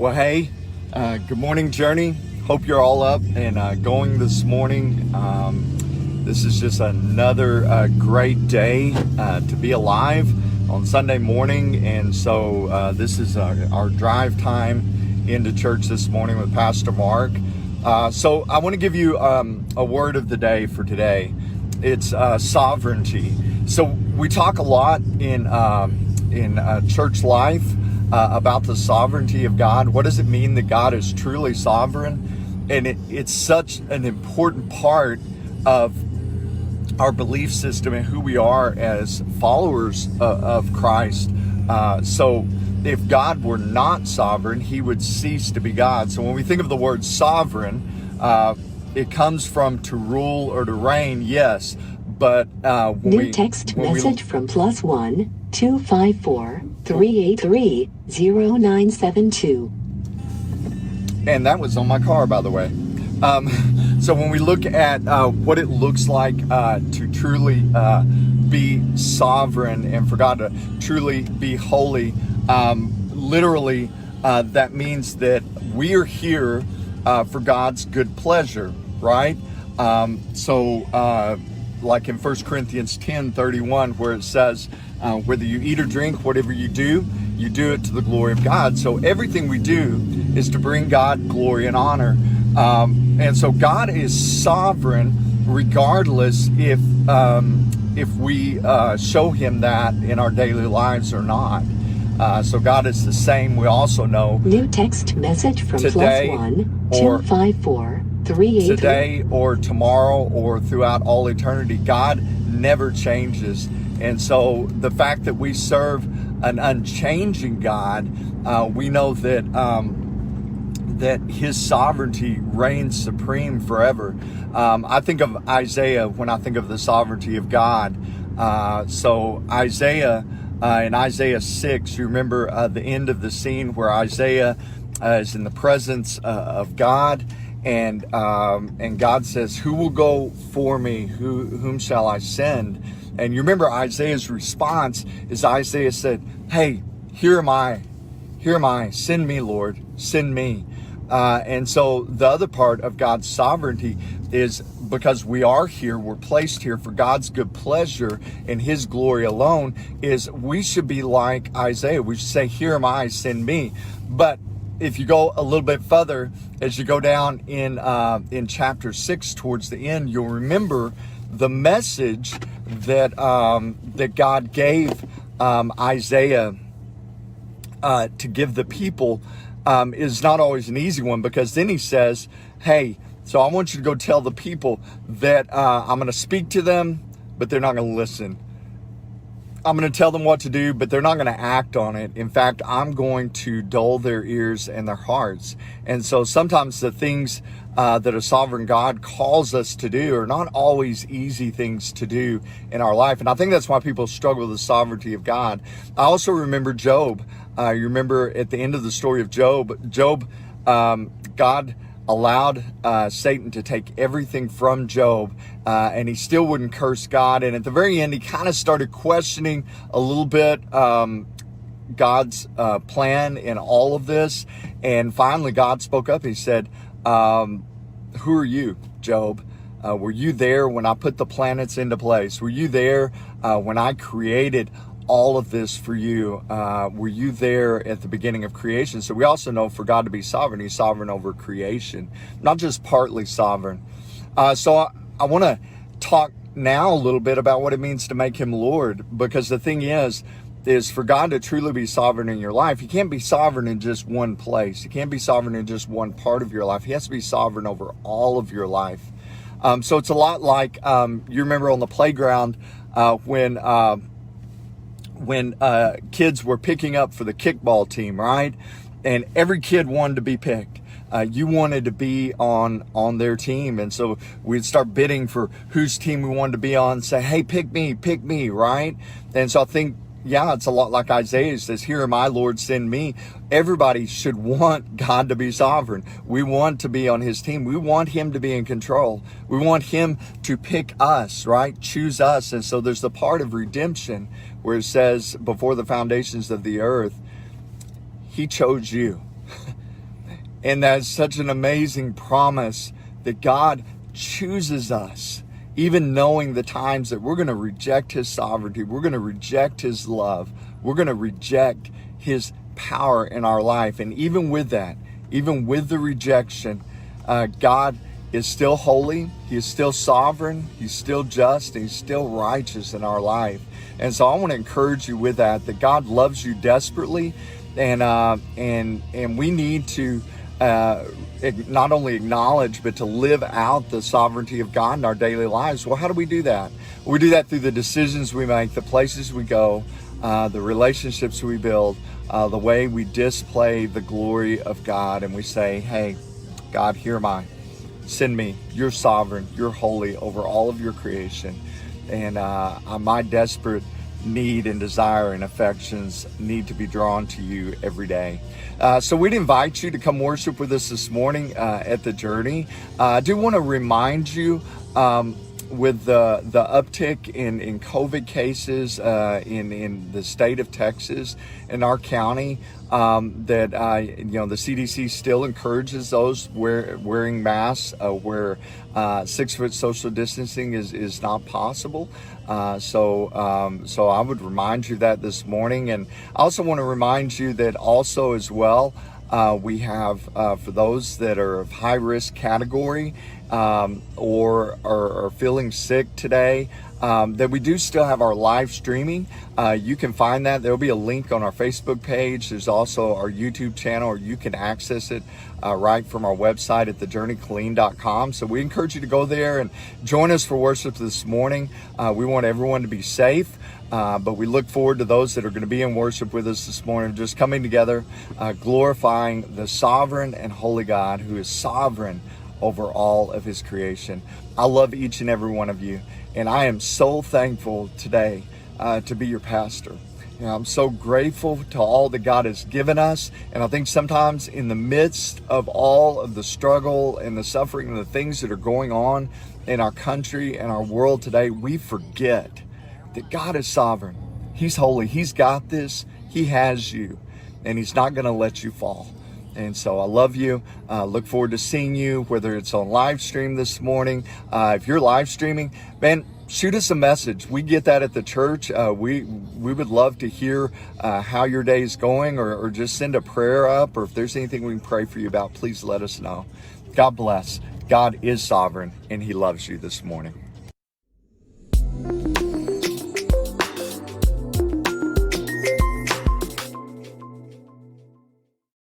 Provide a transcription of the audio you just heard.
Well, hey, good morning, Journey. Hope you're all up and going this morning. This is just another great day to be alive on Sunday morning. And so this is our drive time into church this morning with Pastor Mark. So I want to give you a word of the day for today. It's sovereignty. So we talk a lot in church life about the sovereignty of God. What does it mean that God is truly sovereign? And it's such an important part of our belief system and who we are as followers of Christ. So if God were not sovereign, he would cease to be God. So when we think of the word sovereign, it comes from to rule or to reign, yes. But New text message from +1 254 383 0972. And that was on my car, by the way. So when we look at what it looks like to truly be sovereign and for God to truly be holy, literally that means that we are here for God's good pleasure, right? Like in 1 Corinthians 10:31, where it says, whether you eat or drink, whatever you do it to the glory of God. So everything we do is to bring God glory and honor. And so God is sovereign regardless if we show him that in our daily lives or not. So God is the same. We also know new text message from +1 254 383. Today or tomorrow or throughout all eternity, God never changes. And so the fact that we serve an unchanging God, we know that that his sovereignty reigns supreme forever. I think of Isaiah when I think of the sovereignty of God. So Isaiah, in Isaiah 6, you remember the end of the scene where Isaiah is in the presence of God. And God says, who will go for me? Whom shall I send? And you remember Isaiah's response is Isaiah said, hey, here am I. Here am I. Send me, Lord. Send me. And so the other part of God's sovereignty is because we are here, we're placed here for God's good pleasure and his glory alone, is we should be like Isaiah. We should say, here am I, send me. But if you go a little bit further, as you go down in chapter 6 towards the end, you'll remember the message that God gave Isaiah to give the people is not always an easy one, because then he says, hey, so I want you to go tell the people that I'm going to speak to them, but they're not going to listen. I'm going to tell them what to do, but they're not going to act on it. In fact, I'm going to dull their ears and their hearts. And so sometimes the things that a sovereign God calls us to do are not always easy things to do in our life. And I think that's why people struggle with the sovereignty of God. I also remember Job. You remember at the end of the story of Job, God allowed Satan to take everything from Job, and he still wouldn't curse God. And at the very end, he kind of started questioning a little bit God's plan in all of this. And finally, God spoke up. He said, who are you, Job? Were you there when I put the planets into place? Were you there when I created all of this for you? Were you there at the beginning of creation? So we also know for God to be sovereign, he's sovereign over creation, not just partly sovereign. So I want to talk now a little bit about what it means to make him Lord, because the thing is for God to truly be sovereign in your life, he can't be sovereign in just one place. He can't be sovereign in just one part of your life. He has to be sovereign over all of your life. So it's a lot like, you remember on the playground when kids were picking up for the kickball team, right? And every kid wanted to be picked. You wanted to be on their team. And so we'd start bidding for whose team we wanted to be on, say, hey, pick me, right? And so I think, yeah, it's a lot like Isaiah says, here am I, Lord, send me. Everybody should want God to be sovereign. We want to be on his team. We want him to be in control. We want him to pick us, right? Choose us. And so there's the part of redemption where it says, before the foundations of the earth, he chose you. And that's such an amazing promise that God chooses us, even knowing the times that we're going to reject his sovereignty, we're going to reject his love, we're going to reject his power in our life. And even with that, even with the rejection, God is still holy, he is still sovereign, he's still just, and he's still righteous in our life. And so I want to encourage you with that God loves you desperately, and we need to not only acknowledge, but to live out the sovereignty of God in our daily lives. Well, how do we do that? We do that through the decisions we make, the places we go, the relationships we build, the way we display the glory of God. And we say, hey, God, here am I. Send me. You're sovereign. You're holy over all of your creation. And my desperate need and desire and affections need to be drawn to you every day. So we'd invite you to come worship with us this morning at the Journey. I do want to remind you, with the uptick in COVID cases in the state of Texas, in our county, that the CDC still encourages those wearing masks where 6 foot social distancing is not possible. So I would remind you that this morning. And I also want to remind you that also as well, we have for those that are of high risk category or are feeling sick today, that we do still have our live streaming. You can find that. There'll be a link on our Facebook page. There's also our YouTube channel, or you can access it right from our website at thejourneykilleen.com. So we encourage you to go there and join us for worship this morning. We want everyone to be safe. But we look forward to those that are going to be in worship with us this morning, just coming together, glorifying the sovereign and holy God who is sovereign over all of his creation. I love each and every one of you, and I am so thankful today to be your pastor. I'm so grateful to all that God has given us. And I think sometimes in the midst of all of the struggle and the suffering and the things that are going on in our country and our world today, we forget that God is sovereign. He's holy. He's got this. He has you, and he's not going to let you fall. And so I love you. Look forward to seeing you, whether it's on live stream this morning. If you're live streaming, man, shoot us a message. We get that at the church. We would love to hear how your day is going, or just send a prayer up, or if there's anything we can pray for you about, please let us know. God bless. God is sovereign, and he loves you this morning.